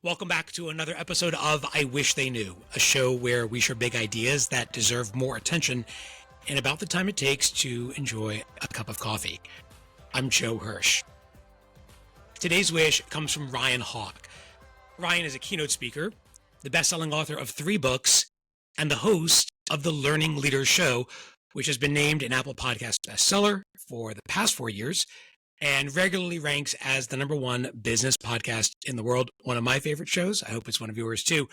Welcome back to another episode of I Wish They Knew, a show where we share big ideas that deserve more attention and about the time it takes to enjoy a cup of coffee. I'm Joe Hirsch. Today's wish comes from Ryan Hawk. Ryan is a keynote speaker, the best-selling author of 3 books, and the host of the Learning Leaders Show, which has been named an Apple Podcast bestseller for the past 4 years and regularly ranks as the #1 business podcast in the world. One of my favorite shows. I hope it's one of yours too.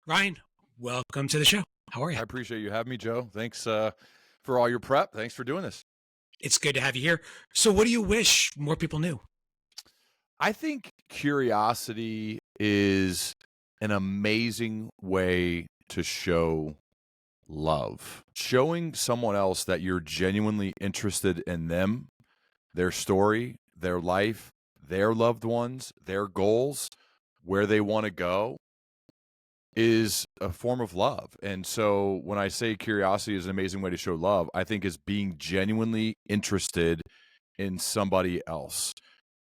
Ryan, welcome to the show. How are you? I appreciate you having me, Joe. Thanks for all your prep. Thanks for doing this. It's good to have you here. So what do you wish more people knew? I think curiosity is an amazing way to show love. Showing someone else that you're genuinely interested in them, their story, their life, their loved ones, their goals, where they want to go is a form of love. And so when I say curiosity is an amazing way to show love, I think is being genuinely interested in somebody else.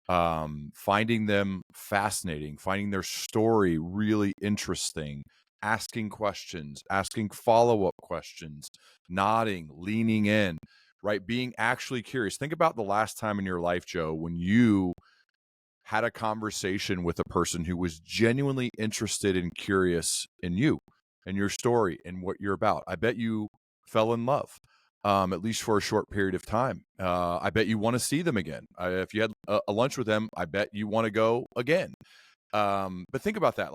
Finding them fascinating, finding their story really interesting, asking questions, asking follow-up questions, nodding, leaning in, right? Being actually curious. Think about the last time in your life, Joe, when you had a conversation with a person who was genuinely interested and curious in you and your story and what you're about. I bet you fell in love, at least for a short period of time. I bet you want to see them again. If you had a lunch with them, I bet you want to go again. But think about that.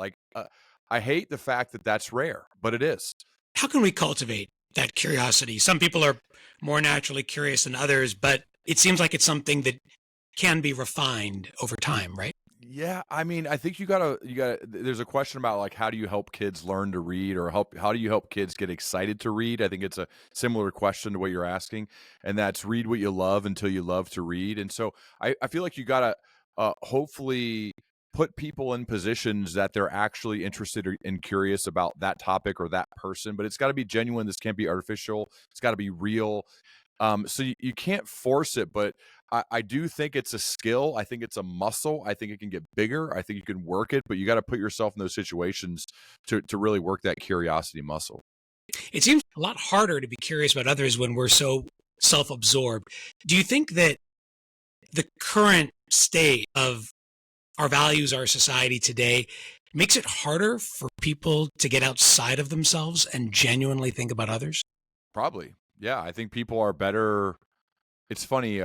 I hate the fact that that's rare, but it is. How can we cultivate that curiosity? Some people are more naturally curious than others, but it seems like it's something that can be refined over time, right? Yeah, I mean, I think you gotta. There's a question about like how do you help kids learn to read, or how do you help kids get excited to read? I think it's a similar question to what you're asking, and that's read what you love until you love to read. And so I feel like you gotta hopefully put people in positions that they're actually interested and curious about that topic or that person, but it's got to be genuine. This can't be artificial. It's got to be real. So you can't force it, but I do think it's a skill. I think it's a muscle. I think it can get bigger. I think you can work it, but you got to put yourself in those situations to really work that curiosity muscle. It seems a lot harder to be curious about others when we're so self-absorbed. Do you think that the current state of our values, our society today, makes it harder for people to get outside of themselves and genuinely think about others? Probably. Yeah, I think people are better. It's funny,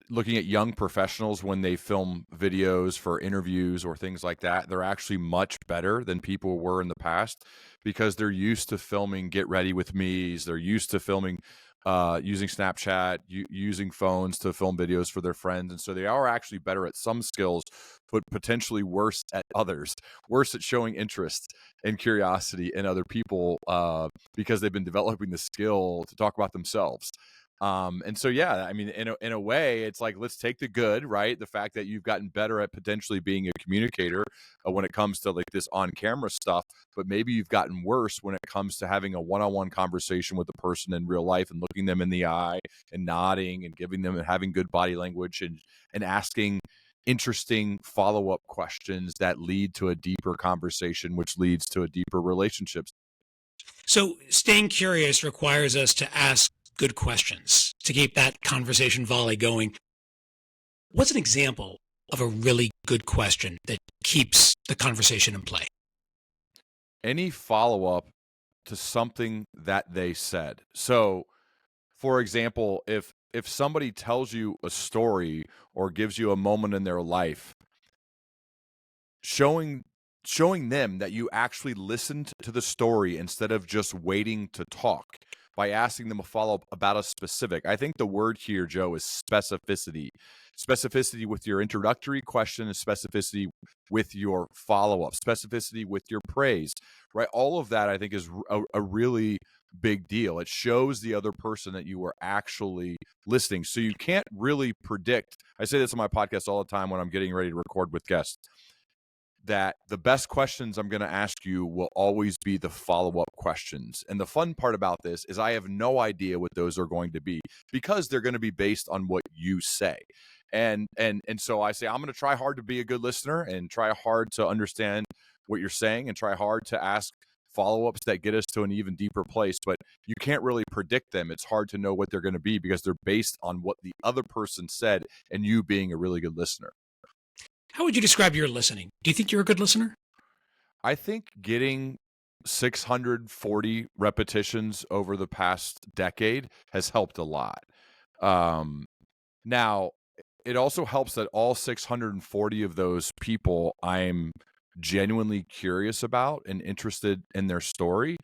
looking at young professionals when they film videos for interviews or things like that, they're actually much better than people were in the past because they're used to filming get ready with me's. They're used to filming using Snapchat, using phones to film videos for their friends. And so they are actually better at some skills, but potentially worse at others, worse at showing interest and curiosity in other people because they've been developing the skill to talk about themselves. And so, yeah, I mean, in a way, it's like, let's take the good, right? The fact that you've gotten better at potentially being a communicator when it comes to like this on camera stuff, but maybe you've gotten worse when it comes to having a one-on-one conversation with the person in real life and looking them in the eye and nodding and giving them and having good body language and asking interesting follow-up questions that lead to a deeper conversation, which leads to a deeper relationship. So staying curious requires us to ask good questions to keep that conversation volley going. What's an example of a really good question that keeps the conversation in play? Any follow-up to something that they said. So, for example, if somebody tells you a story or gives you a moment in their life, showing them that you actually listened to the story instead of just waiting to talk by asking them a follow-up about a specific. I think the word here, Joe, is specificity. Specificity with your introductory question and specificity with your follow-up, specificity with your praise, right? All of that I think is a really big deal. It shows the other person that you are actually listening. So you can't really predict. I say this on my podcast all the time when I'm getting ready to record with guests, that the best questions I'm going to ask you will always be the follow-up questions. And the fun part about this is I have no idea what those are going to be because they're going to be based on what you say. And so I say I'm going to try hard to be a good listener and try hard to understand what you're saying and try hard to ask follow-ups that get us to an even deeper place. But you can't really predict them. It's hard to know what they're going to be because they're based on what the other person said and you being a really good listener. How would you describe your listening? Do you think you're a good listener? I think getting 640 repetitions over the past decade has helped a lot. Now, it also helps that all 640 of those people I'm genuinely curious about and interested in their story.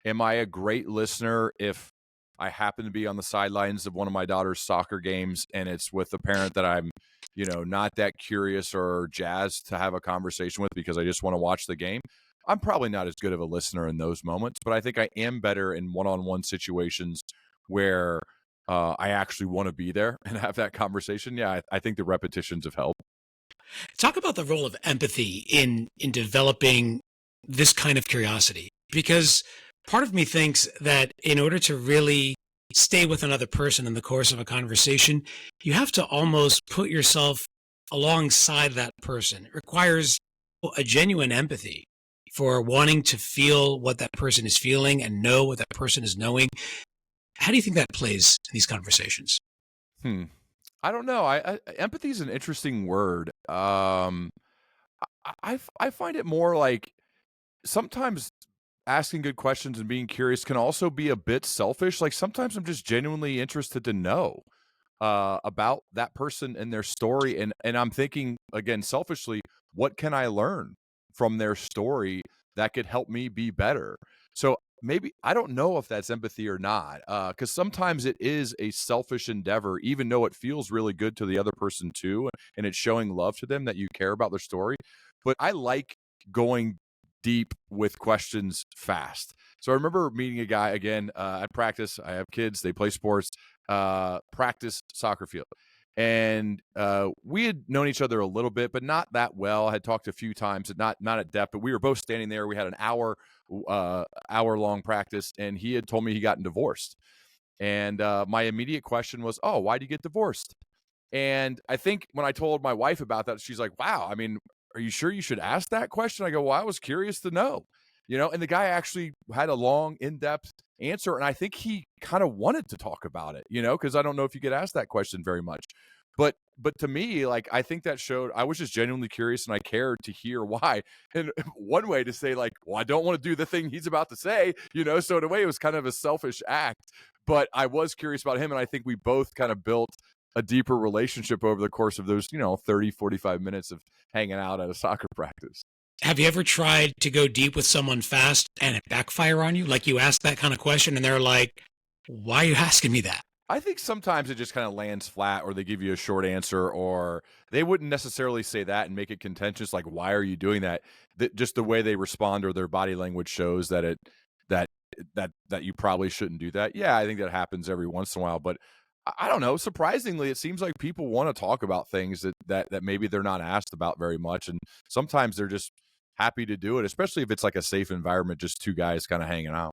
Am I a great listener if I happen to be on the sidelines of one of my daughter's soccer games and it's with a parent that I'm, not that curious or jazzed to have a conversation with because I just want to watch the game? I'm probably not as good of a listener in those moments, but I think I am better in one-on-one situations where I actually want to be there and have that conversation. Yeah, I think the repetitions have helped. Talk about the role of empathy in developing this kind of curiosity, because part of me thinks that in order to really stay with another person in the course of a conversation, you have to almost put yourself alongside that person. It requires a genuine empathy for wanting to feel what that person is feeling and know what that person is knowing. How do you think that plays in these conversations? I don't know. Empathy is an interesting word. I find it more like sometimes asking good questions and being curious can also be a bit selfish. Like sometimes I'm just genuinely interested to know about that person and their story, and I'm thinking again selfishly, what can I learn from their story that could help me be better? So maybe I don't know if that's empathy or not, because sometimes it is a selfish endeavor, even though it feels really good to the other person too, and it's showing love to them that you care about their story. But I like going deep with questions fast. So I remember meeting a guy again at practice. I have kids; they play sports. Practice soccer field. And we had known each other a little bit, but not that well. I had talked a few times, not at depth. But we were both standing there. We had an hour long practice, and he had told me he gotten divorced. And my immediate question was, "Oh, why did you get divorced?" And I think when I told my wife about that, she's like, "Wow, I mean, are you sure you should ask that question?" I go, "Well, I was curious to know." And the guy actually had a long, in-depth answer, and I think he kind of wanted to talk about it, because I don't know if you get asked that question very much. But to me, like, I think that showed I was just genuinely curious and I cared to hear why. And one way to say, like, well, I don't want to do the thing he's about to say, so in a way it was kind of a selfish act. But I was curious about him, and I think we both kind of built a deeper relationship over the course of those, 30, 45 minutes of hanging out at a soccer practice. Have you ever tried to go deep with someone fast and it backfire on you? Like you ask that kind of question and they're like, why are you asking me that? I think sometimes it just kind of lands flat, or they give you a short answer, or they wouldn't necessarily say that and make it contentious. Like, why are you doing that? Just the way they respond or their body language shows that that you probably shouldn't do that. Yeah, I think that happens every once in a while, but I don't know. Surprisingly, it seems like people want to talk about things that maybe they're not asked about very much, and sometimes they're just happy to do it, especially if it's like a safe environment, just two guys kind of hanging out.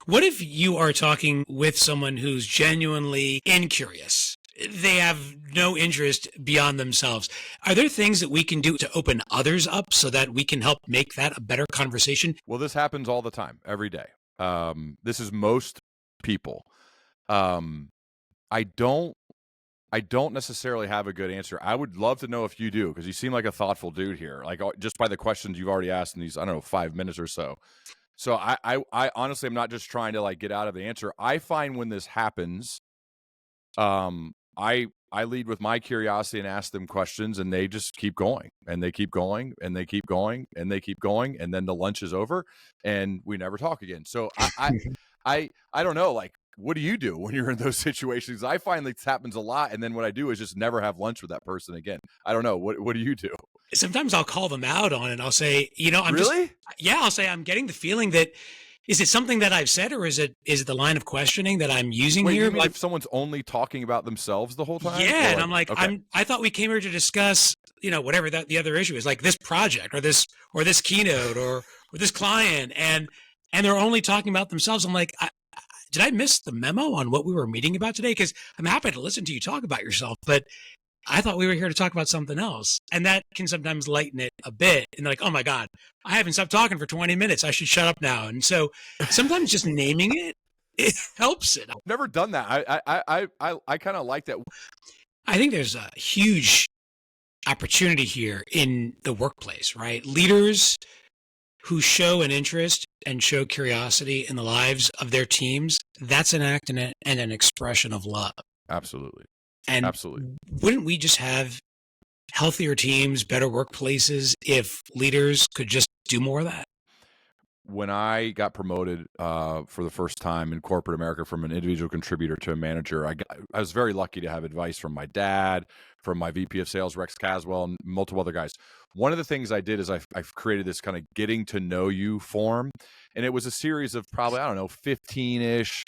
What if you are talking with someone who's genuinely incurious? They have no interest beyond themselves. Are there things that we can do to open others up so that we can help make that a better conversation? Well, this happens all the time, every day. This is most people. Um, I don't I don't necessarily have a good answer. I would love to know if you do, because you seem like a thoughtful dude here. Like just by the questions you've already asked in these, I don't know, 5 minutes or so. So I honestly am not just trying to like get out of the answer. I find when this happens, I lead with my curiosity and ask them questions, and they just keep going, and they keep going, and they keep going, and they keep going, and then the lunch is over, and we never talk again. So I don't know, like, what do you do when you're in those situations? I find this happens a lot, and then what I do is just never have lunch with that person again. I don't know. What do you do? Sometimes I'll call them out on it. I'll say, I'm Really? I'll say, I'm getting the feeling that, is it something that I've said, or is it the line of questioning that I'm using Wait, here? you mean if someone's only talking about themselves the whole time? Yeah, Or and I'm like, okay. I thought we came here to discuss, whatever that the other issue is, like this project or this keynote or this client, and they're only talking about themselves. I'm like, did I miss the memo on what we were meeting about today? Because I'm happy to listen to you talk about yourself, but I thought we were here to talk about something else. And that can sometimes lighten it a bit. And they're like, oh my God, I haven't stopped talking for 20 minutes. I should shut up now. And so sometimes just naming it helps it. Never done that. I kind of like that. I think there's a huge opportunity here in the workplace, right? Leaders who show an interest and show curiosity in the lives of their teams, that's an act and an expression of love. Absolutely. And Absolutely. wouldn't we just have healthier teams, better workplaces if leaders could just do more of that? When I got promoted for the first time in corporate America from an individual contributor to a manager, I was very lucky to have advice from my dad, from my VP of sales, Rex Caswell, and multiple other guys. One of the things I did is I've created this kind of getting to know you form. And it was a series of probably, 15-ish,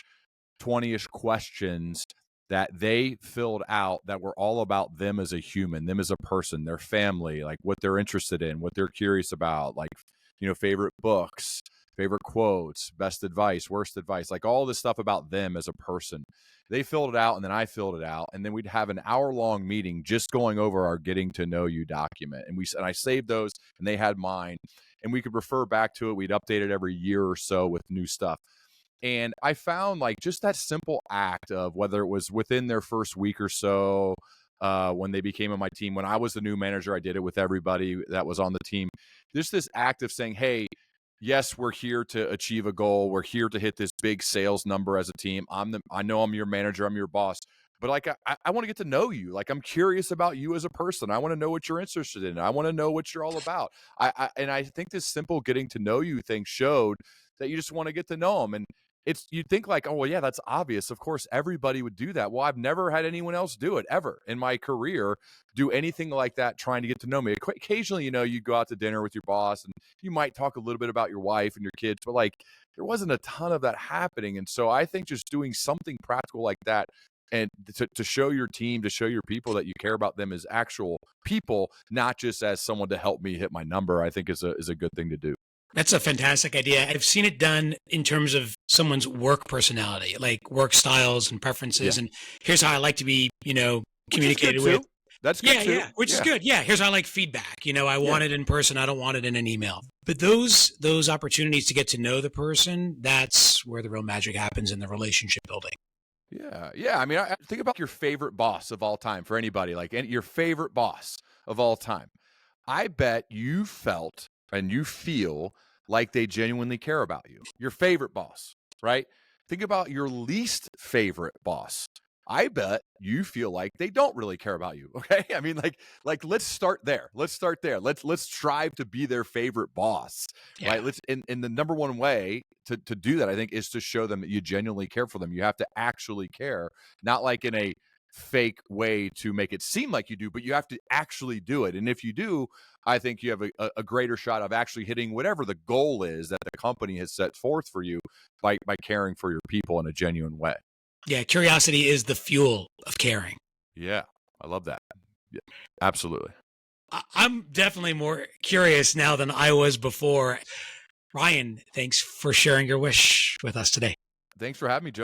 20-ish questions that they filled out that were all about them as a human, them as a person, their family, like what they're interested in, what they're curious about, like, favorite books, favorite quotes, best advice, worst advice, like all this stuff about them as a person. They filled it out and then I filled it out. And then we'd have an hour-long meeting just going over our getting to know you document. And I saved those and they had mine. And we could refer back to it. We'd update it every year or so with new stuff. And I found like just that simple act of whether it was within their first week or so, when they became on my team, when I was the new manager, I did it with everybody that was on the team. There's this act of saying, hey, yes, we're here to achieve a goal. We're here to hit this big sales number as a team. I know I'm your manager. I'm your boss. But like, I want to get to know you. Like, I'm curious about you as a person. I want to know what you're interested in. I want to know what you're all about. And I think this simple getting to know you thing showed that you just want to get to know them. And you'd think like, oh, well, yeah, that's obvious. Of course, everybody would do that. Well, I've never had anyone else do it ever in my career, do anything like that, trying to get to know me. Occasionally, you go out to dinner with your boss and you might talk a little bit about your wife and your kids, but like there wasn't a ton of that happening. And so I think just doing something practical like that and to show your team, to show your people that you care about them as actual people, not just as someone to help me hit my number, I think is a good thing to do. That's a fantastic idea. I've seen it done in terms of someone's work personality, like work styles and preferences. Yeah. And here's how I like to be, communicated with. That's good too. Yeah, which is good. Yeah, here's how I like feedback. I want it in person. I don't want it in an email. But those opportunities to get to know the person, that's where the real magic happens in the relationship building. Yeah. I mean, I think about your favorite boss of all time for anybody, like your favorite boss of all time. I bet you felt and you feel like they genuinely care about you. Your favorite boss, right? Think about your least favorite boss. I bet you feel like they don't really care about you. Okay. I mean, like let's start there. Let's strive to be their favorite boss. Yeah. Right. And the number one way to do that, I think, is to show them that you genuinely care for them. You have to actually care, not like in a fake way to make it seem like you do, but you have to actually do it. And if you do, I think you have a greater shot of actually hitting whatever the goal is that the company has set forth for you by caring for your people in a genuine way. Yeah, curiosity is the fuel of caring. Yeah, I love that. Yeah, absolutely. I'm definitely more curious now than I was before. Ryan, thanks for sharing your wish with us today. Thanks for having me, Joe.